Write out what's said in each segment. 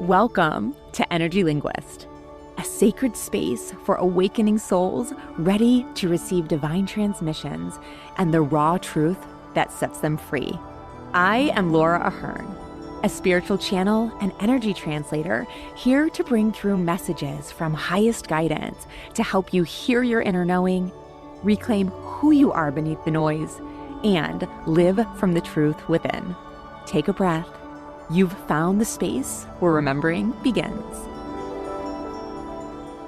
Welcome to Energy Linguist, a sacred space for awakening souls ready to receive divine transmissions and the raw truth that sets them free. I am Laura Ahern, a spiritual channel and energy translator here to bring through messages from highest guidance to help you hear your inner knowing, reclaim who you are beneath the noise, and live from the truth within. Take a breath. You've found the space where remembering begins.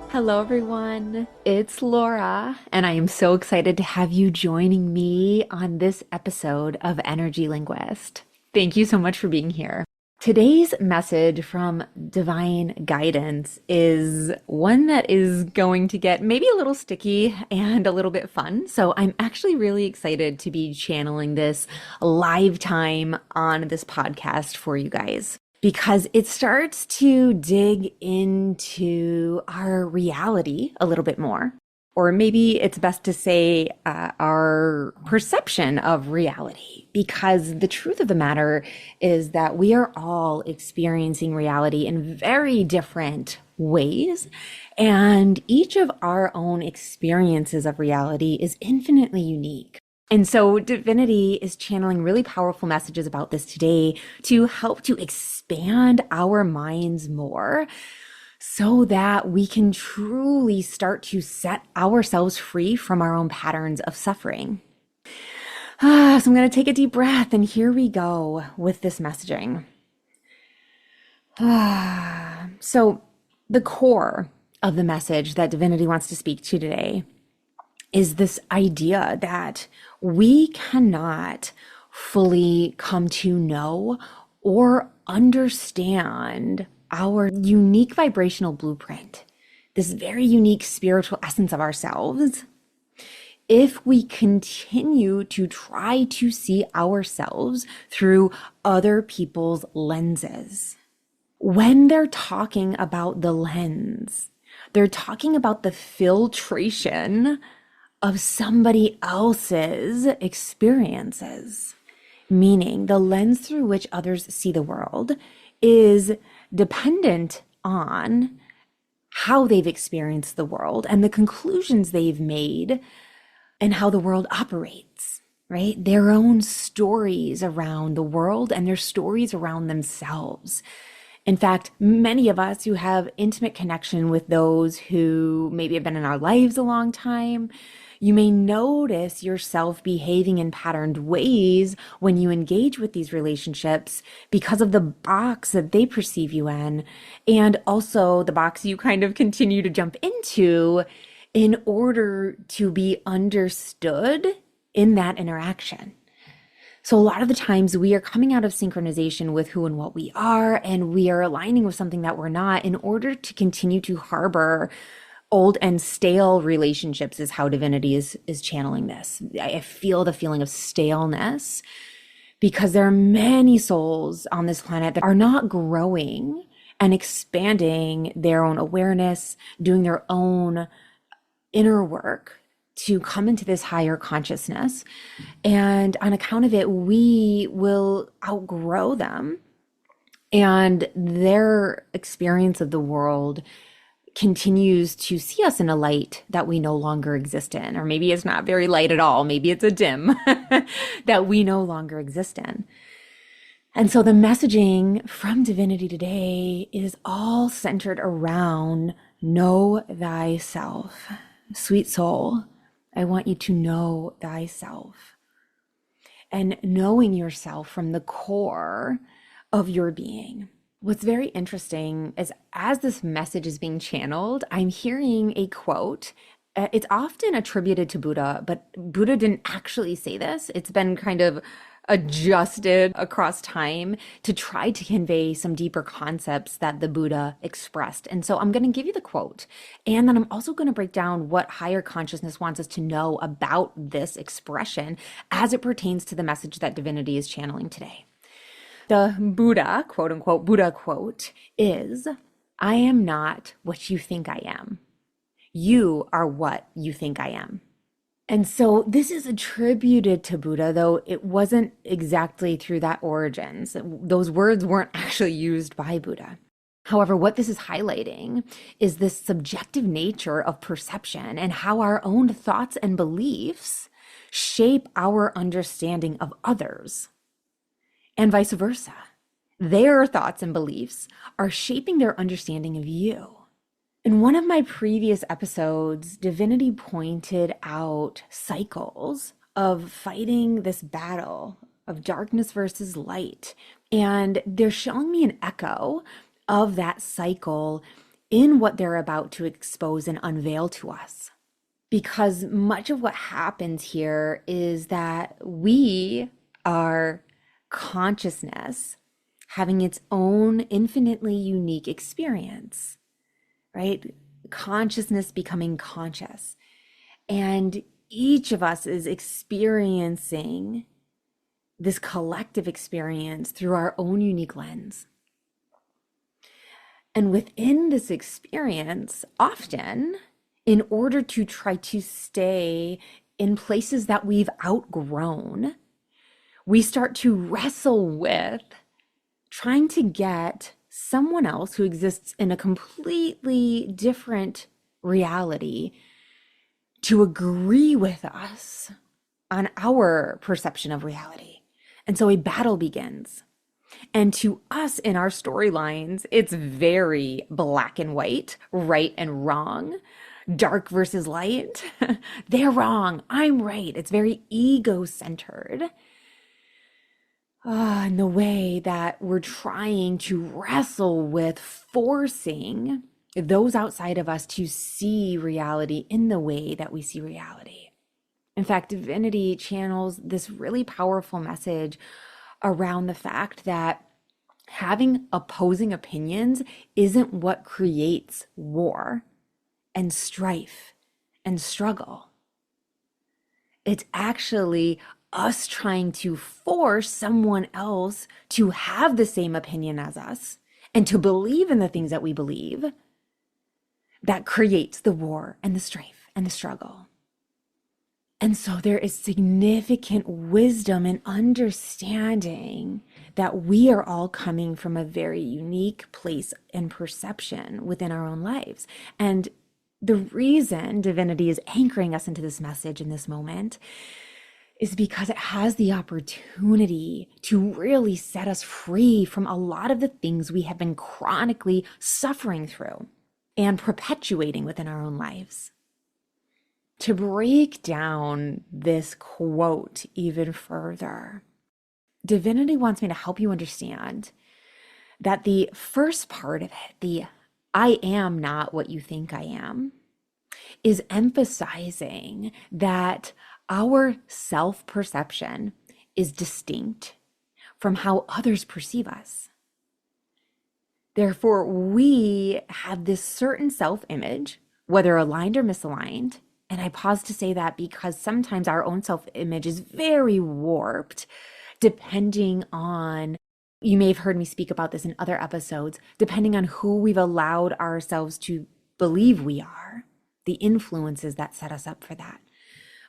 Hello, everyone. It's Laura, and I am so excited to have you joining me on this episode of Energy Linguist. Thank you so much for being here. Today's message from Divine Guidance is one that is going to get maybe a little sticky and a little bit fun. So I'm actually really excited to be channeling this live time on this podcast for you guys, because it starts to dig into our reality a little bit more. Or maybe it's best to say our perception of reality, because the truth of the matter is that we are all experiencing reality in very different ways. And each of our own experiences of reality is infinitely unique. And so Divinity is channeling really powerful messages about this today to help to expand our minds more, so that we can truly start to set ourselves free from our own patterns of suffering. So I'm going to take a deep breath, and here we go with this messaging. So the core of the message that Divinity wants to speak to today is this idea that we cannot fully come to know or understand our unique vibrational blueprint, this very unique spiritual essence of ourselves, if we continue to try to see ourselves through other people's lenses. When they're talking about the lens, they're talking about the filtration of somebody else's experiences, meaning the lens through which others see the world is dependent on how they've experienced the world and the conclusions they've made and how the world operates, right? Their own stories around the world and their stories around themselves. In fact, many of us who have intimate connection with those who maybe have been in our lives a long time, you may notice yourself behaving in patterned ways when you engage with these relationships because of the box that they perceive you in, and also the box you kind of continue to jump into in order to be understood in that interaction. So a lot of the times we are coming out of synchronization with who and what we are, and we are aligning with something that we're not in order to continue to harbor old and stale relationships, is how Divinity is channeling this. I feel the feeling of staleness because there are many souls on this planet that are not growing and expanding their own awareness, doing their own inner work to come into this higher consciousness. And on account of it, we will outgrow them, and their experience of the world continues to see us in a light that we no longer exist in. Or maybe it's not very light at all. Maybe it's a dim that we no longer exist in. And so the messaging from Divinity today is all centered around know thyself. Sweet soul, I want you to know thyself. And knowing yourself from the core of your being. What's very interesting is as this message is being channeled, I'm hearing a quote. It's often attributed to Buddha, but Buddha didn't actually say this. It's been kind of adjusted across time to try to convey some deeper concepts that the Buddha expressed. And so I'm going to give you the quote, and then I'm also going to break down what higher consciousness wants us to know about this expression as it pertains to the message that Divinity is channeling today. The Buddha, quote unquote, Buddha quote is, "I am not what you think I am. You are what you think I am." And so this is attributed to Buddha, though it wasn't exactly through that origins. Those words weren't actually used by Buddha. However, what this is highlighting is this subjective nature of perception and how our own thoughts and beliefs shape our understanding of others, and vice versa. Their thoughts and beliefs are shaping their understanding of you. In one of my previous episodes, Divinity pointed out cycles of fighting this battle of darkness versus light. And they're showing me an echo of that cycle in what they're about to expose and unveil to us. Because much of what happens here is that we are consciousness having its own infinitely unique experience, right? Consciousness becoming conscious. And each of us is experiencing this collective experience through our own unique lens. And within this experience, often, in order to try to stay in places that we've outgrown, we start to wrestle with trying to get someone else who exists in a completely different reality to agree with us on our perception of reality. And so a battle begins. And to us in our storylines, it's very black and white, right and wrong, dark versus light. They're wrong, I'm right. It's very ego-centered. In the way that we're trying to wrestle with forcing those outside of us to see reality in the way that we see reality. In fact, Divinity channels this really powerful message around the fact that having opposing opinions isn't what creates war and strife and struggle. It's actually us trying to force someone else to have the same opinion as us and to believe in the things that we believe that creates the war and the strife and the struggle. And so there is significant wisdom and understanding that we are all coming from a very unique place and perception within our own lives. And the reason Divinity is anchoring us into this message in this moment is because it has the opportunity to really set us free from a lot of the things we have been chronically suffering through and perpetuating within our own lives. To break down this quote even further, Divinity wants me to help you understand that the first part of it, the I am not what you think I am, is emphasizing that our self-perception is distinct from how others perceive us. Therefore, we have this certain self-image, whether aligned or misaligned. And I pause to say that because sometimes our own self-image is very warped, depending on, you may have heard me speak about this in other episodes, depending on who we've allowed ourselves to believe we are, the influences that set us up for that.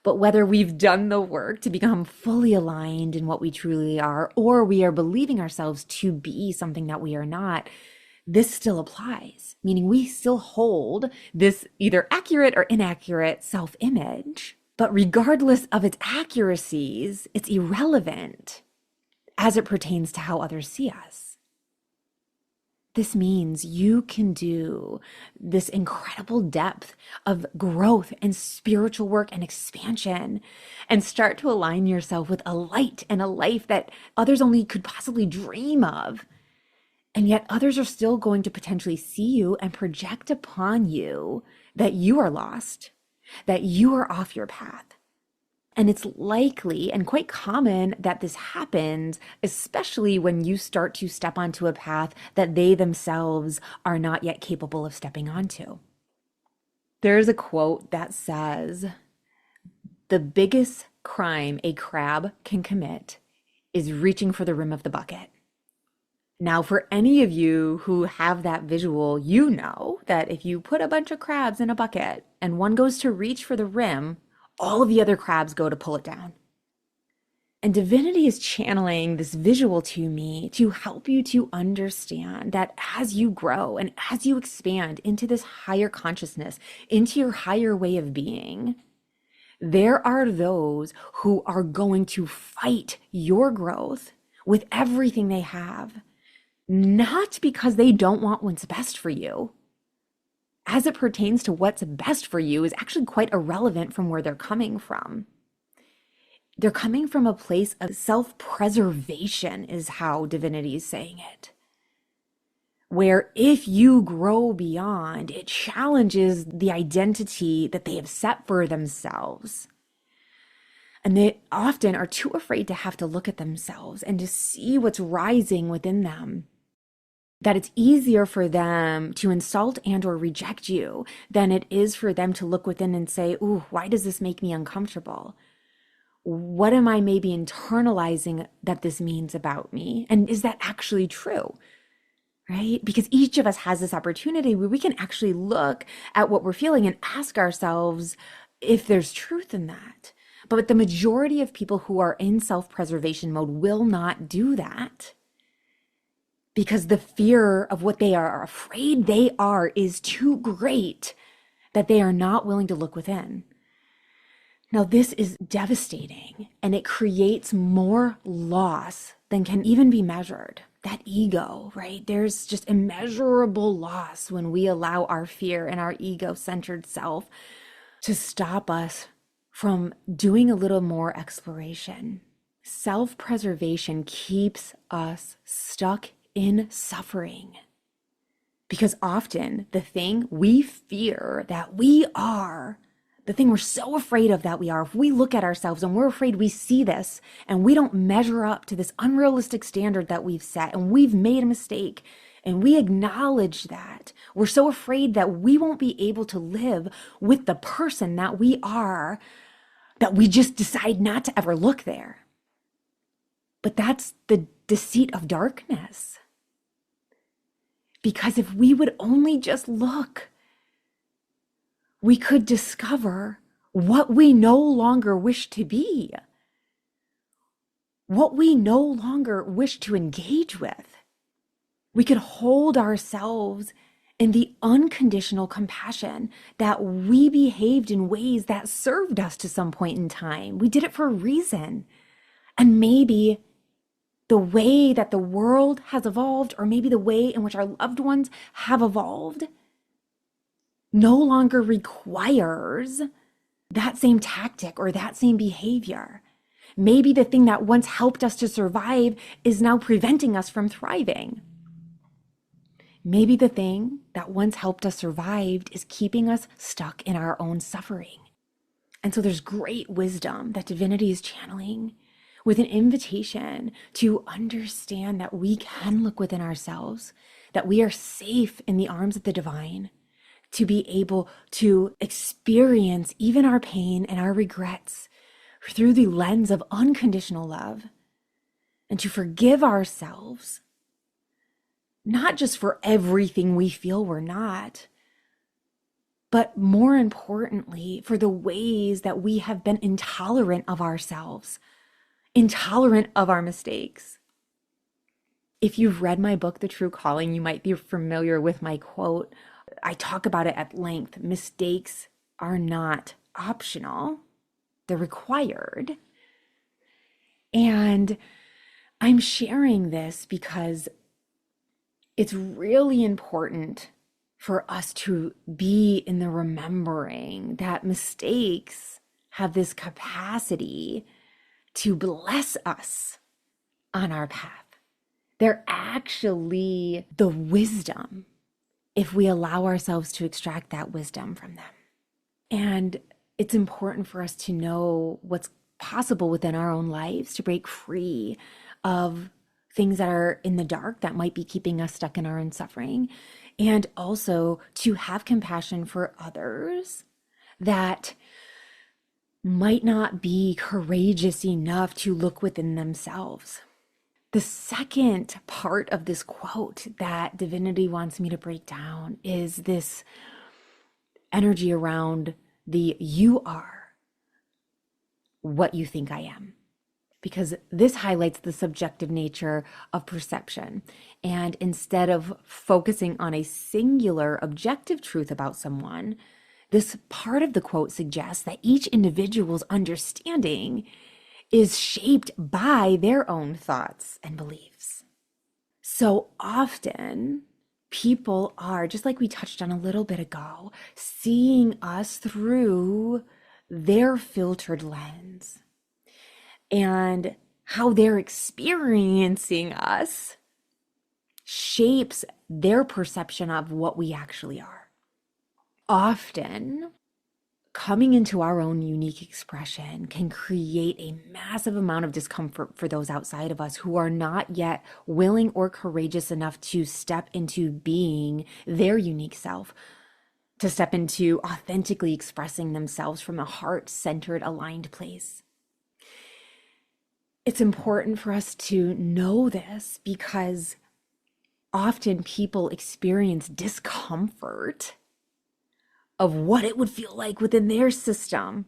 But whether we've done the work to become fully aligned in what we truly are, or we are believing ourselves to be something that we are not, this still applies, meaning we still hold this either accurate or inaccurate self-image. But regardless of its accuracies, it's irrelevant as it pertains to how others see us. This means you can do this incredible depth of growth and spiritual work and expansion and start to align yourself with a light and a life that others only could possibly dream of. And yet others are still going to potentially see you and project upon you that you are lost, that you are off your path. And it's likely and quite common that this happens, especially when you start to step onto a path that they themselves are not yet capable of stepping onto. There's a quote that says, "The biggest crime a crab can commit is reaching for the rim of the bucket." Now, for any of you who have that visual, you know that if you put a bunch of crabs in a bucket and one goes to reach for the rim, all of the other crabs go to pull it down. And divinity is channeling this visual to me to help you to understand that as you grow and as you expand into this higher consciousness, into your higher way of being, there are those who are going to fight your growth with everything they have, not because they don't want what's best for you. As it pertains to what's best for you is actually quite irrelevant from where they're coming from. They're coming from a place of self-preservation, is how divinity is saying it. Where if you grow beyond, it challenges the identity that they have set for themselves. And they often are too afraid to have to look at themselves and to see what's rising within them. That it's easier for them to insult and or reject you than it is for them to look within and say, ooh, why does this make me uncomfortable? What am I maybe internalizing that this means about me? And is that actually true? Right? Because each of us has this opportunity where we can actually look at what we're feeling and ask ourselves if there's truth in that. But the majority of people who are in self-preservation mode will not do that because the fear of what they are afraid they are is too great that they are not willing to look within. Now, this is devastating, and it creates more loss than can even be measured. That ego, right? There's just immeasurable loss when we allow our fear and our ego-centered self to stop us from doing a little more exploration. Self-preservation keeps us stuck in suffering. Because often the thing we fear that we are, the thing we're so afraid of that we are, if we look at ourselves and we're afraid we see this and we don't measure up to this unrealistic standard that we've set and we've made a mistake and we acknowledge that, we're so afraid that we won't be able to live with the person that we are, that we just decide not to ever look there. But that's the deceit of darkness. Because if we would only just look, we could discover what we no longer wish to be, what we no longer wish to engage with. We could hold ourselves in the unconditional compassion that we behaved in ways that served us to some point in time. We did it for a reason. And maybe the way that the world has evolved, or maybe the way in which our loved ones have evolved, no longer requires that same tactic or that same behavior. Maybe the thing that once helped us to survive is now preventing us from thriving. Maybe the thing that once helped us survive is keeping us stuck in our own suffering. And so there's great wisdom that divinity is channeling with an invitation to understand that we can look within ourselves, that we are safe in the arms of the divine, to be able to experience even our pain and our regrets through the lens of unconditional love, and to forgive ourselves, not just for everything we feel we're not, but more importantly, for the ways that we have been intolerant of ourselves, intolerant of our mistakes. If you've read my book, The True Calling, you might be familiar with my quote. I talk about it at length. Mistakes are not optional. They're required. And I'm sharing this because it's really important for us to be in the remembering that mistakes have this capacity to bless us on our path. They're actually the wisdom if we allow ourselves to extract that wisdom from them. And it's important for us to know what's possible within our own lives to break free of things that are in the dark that might be keeping us stuck in our own suffering, and also to have compassion for others that might not be courageous enough to look within themselves. The second part of this quote that divinity wants me to break down is this energy around the you are what you think I am. because this highlights the subjective nature of perception. And instead of focusing on a singular objective truth about someone, this part of the quote suggests that each individual's understanding is shaped by their own thoughts and beliefs. So often, people are, just like we touched on a little bit ago, seeing us through their filtered lens. And how they're experiencing us shapes their perception of what we actually are. Often, coming into our own unique expression can create a massive amount of discomfort for those outside of us who are not yet willing or courageous enough to step into being their unique self, to step into authentically expressing themselves from a heart-centered, aligned place. It's important for us to know this because often people experience discomfort of what it would feel like within their system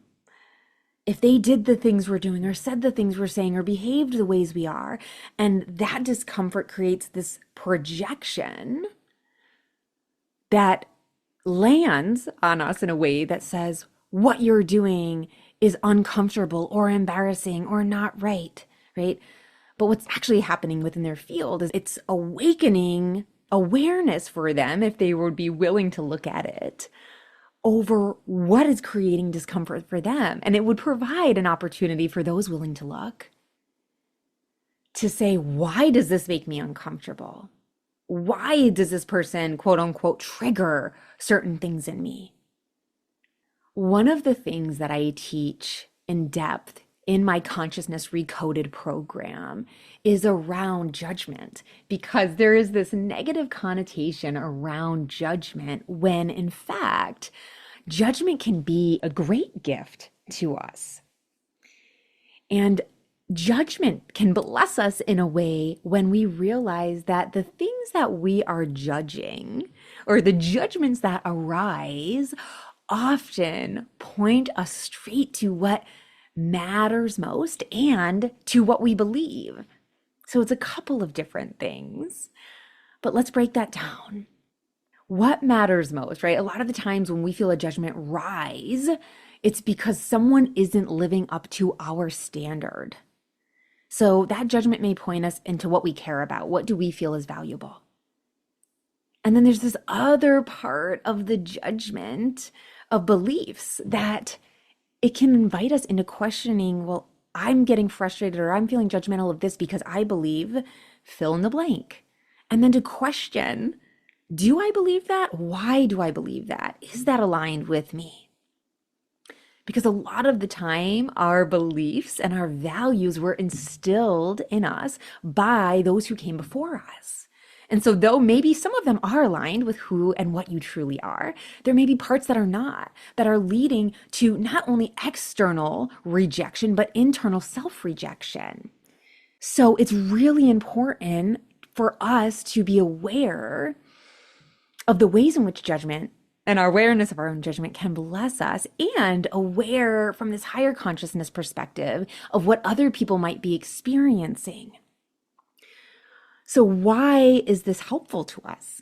if they did the things we're doing or said the things we're saying or behaved the ways we are. And that discomfort creates this projection that lands on us in a way that says what you're doing is uncomfortable or embarrassing or not right, right? But what's actually happening within their field is it's awakening awareness for them, if they would be willing to look at it, over what is creating discomfort for them. And it would provide an opportunity for those willing to look to say, why does this make me uncomfortable? Why does this person, quote unquote, trigger certain things in me? One of the things that I teach in depth in my Consciousness Recoded program is around judgment, because there is this negative connotation around judgment when in fact, judgment can be a great gift to us. And judgment can bless us in a way when we realize that the things that we are judging or the judgments that arise often point us straight to what matters most and to what we believe. So it's a couple of different things, but let's break that down. What matters most, right? A lot of the times when we feel a judgment rise, it's because someone isn't living up to our standard. So that judgment may point us into what we care about. What do we feel is valuable? And then there's this other part of the judgment of beliefs that it can invite us into questioning, well, I'm getting frustrated or I'm feeling judgmental of this because I believe fill in the blank. And then to question, do I believe that? Why do I believe that? Is that aligned with me? Because a lot of the time, our beliefs and our values were instilled in us by those who came before us. And so though maybe some of them are aligned with who and what you truly are, there may be parts that are not, that are leading to not only external rejection, but internal self-rejection. So it's really important for us to be aware of the ways in which judgment and our awareness of our own judgment can bless us, and aware from this higher consciousness perspective of what other people might be experiencing. So why is this helpful to us?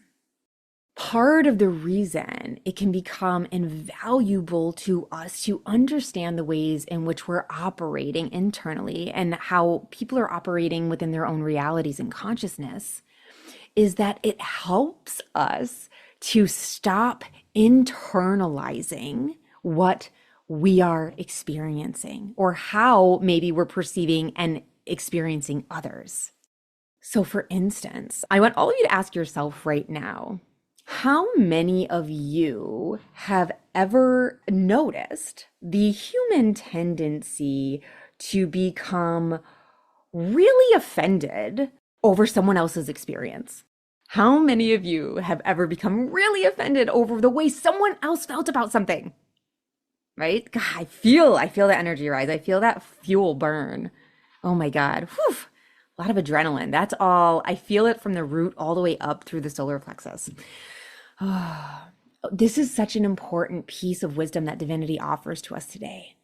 Part of the reason it can become invaluable to us to understand the ways in which we're operating internally and how people are operating within their own realities and consciousness is that it helps us to stop internalizing what we are experiencing or how maybe we're perceiving and experiencing others. So for instance, I want all of you to ask yourself right now, how many of you have ever noticed the human tendency to become really offended over someone else's experience? How many of you have ever become really offended over the way someone else felt about something? Right? God, I feel that energy rise. I feel that fuel burn. Oh my God. Whew. A lot of adrenaline. That's all. I feel it from the root all the way up through the solar plexus. Oh, this is such an important piece of wisdom that divinity offers to us today.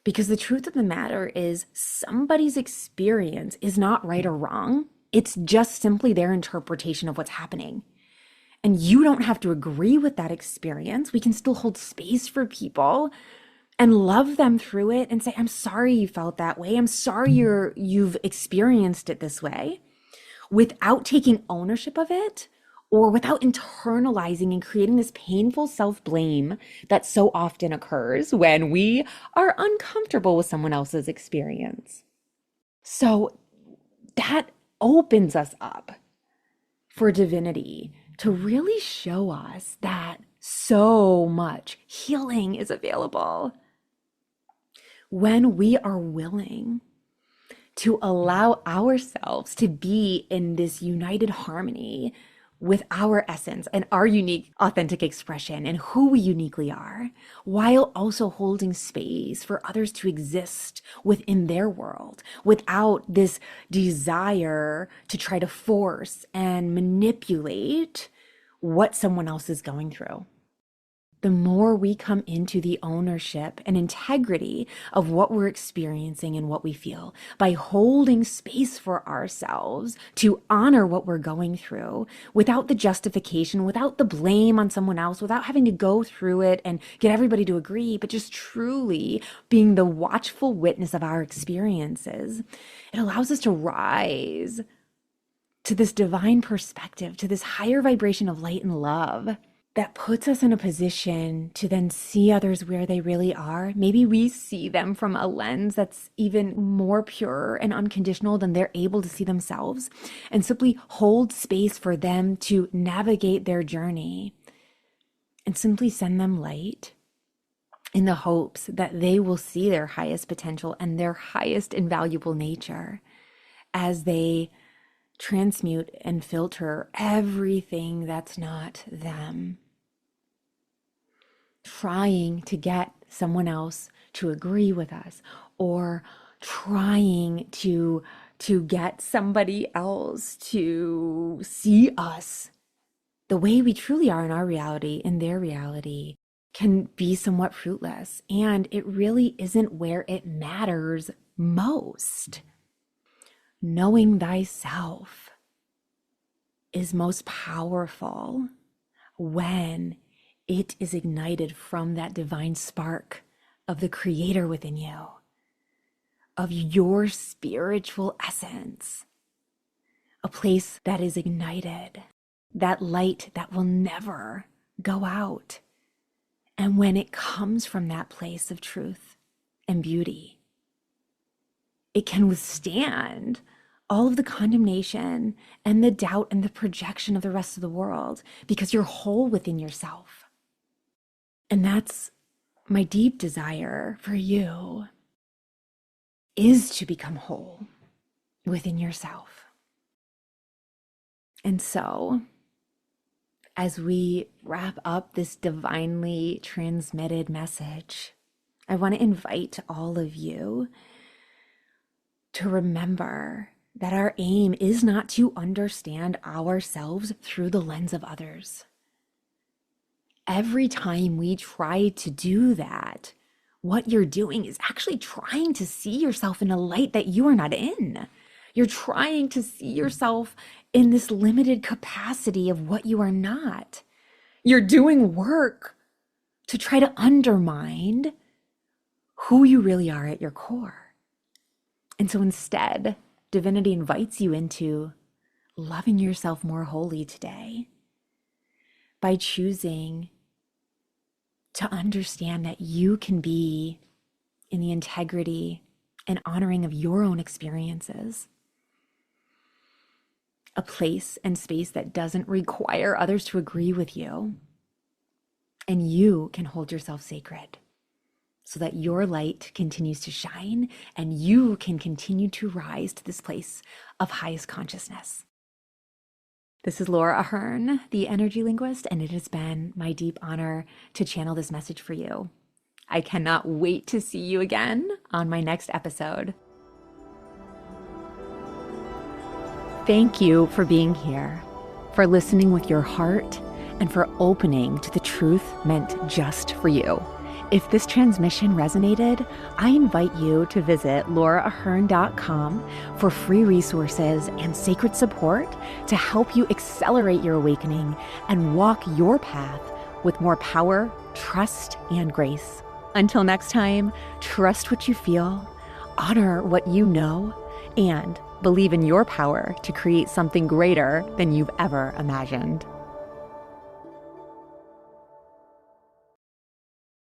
Because the truth of the matter is somebody's experience is not right or wrong. It's just simply their interpretation of what's happening. And you don't have to agree with that experience. We can still hold space for people and love them through it and say, I'm sorry you felt that way. I'm sorry you've experienced it this way, without taking ownership of it or without internalizing and creating this painful self-blame that so often occurs when we are uncomfortable with someone else's experience. So that opens us up for divinity to really show us that so much healing is available when we are willing to allow ourselves to be in this united harmony with our essence and our unique authentic expression and who we uniquely are, while also holding space for others to exist within their world without this desire to try to force and manipulate what someone else is going through. The more we come into the ownership and integrity of what we're experiencing and what we feel, by holding space for ourselves to honor what we're going through without the justification, without the blame on someone else, without having to go through it and get everybody to agree, but just truly being the watchful witness of our experiences, it allows us to rise to this divine perspective, to this higher vibration of light and love, that puts us in a position to then see others where they really are. Maybe we see them from a lens that's even more pure and unconditional than they're able to see themselves, and simply hold space for them to navigate their journey and simply send them light in the hopes that they will see their highest potential and their highest invaluable nature as they transmute and filter everything that's not them. Trying to get someone else to agree with us, or trying to get somebody else to see us the way we truly are in our reality, in their reality, can be somewhat fruitless. And it really isn't where it matters most. Knowing thyself is most powerful when it is ignited from that divine spark of the creator within you, of your spiritual essence, a place that is ignited, that light that will never go out. And when it comes from that place of truth and beauty, it can withstand all of the condemnation and the doubt and the projection of the rest of the world, because you're whole within yourself. And that's my deep desire for you, is to become whole within yourself. And so, as we wrap up this divinely transmitted message, I want to invite all of you to remember that our aim is not to understand ourselves through the lens of others. Every time we try to do that, what you're doing is actually trying to see yourself in a light that you are not in. You're trying to see yourself in this limited capacity of what you are not. You're doing work to try to undermine who you really are at your core. And so instead, divinity invites you into loving yourself more wholly today by choosing to understand that you can be in the integrity and honoring of your own experiences, a place and space that doesn't require others to agree with you, and you can hold yourself sacred so that your light continues to shine and you can continue to rise to this place of highest consciousness. This is Laura Ahern, the Energy Linguist, and it has been my deep honor to channel this message for you. I cannot wait to see you again on my next episode. Thank you for being here, for listening with your heart, and for opening to the truth meant just for you. If this transmission resonated, I invite you to visit lauraahern.com for free resources and sacred support to help you accelerate your awakening and walk your path with more power, trust, and grace. Until next time, trust what you feel, honor what you know, and believe in your power to create something greater than you've ever imagined.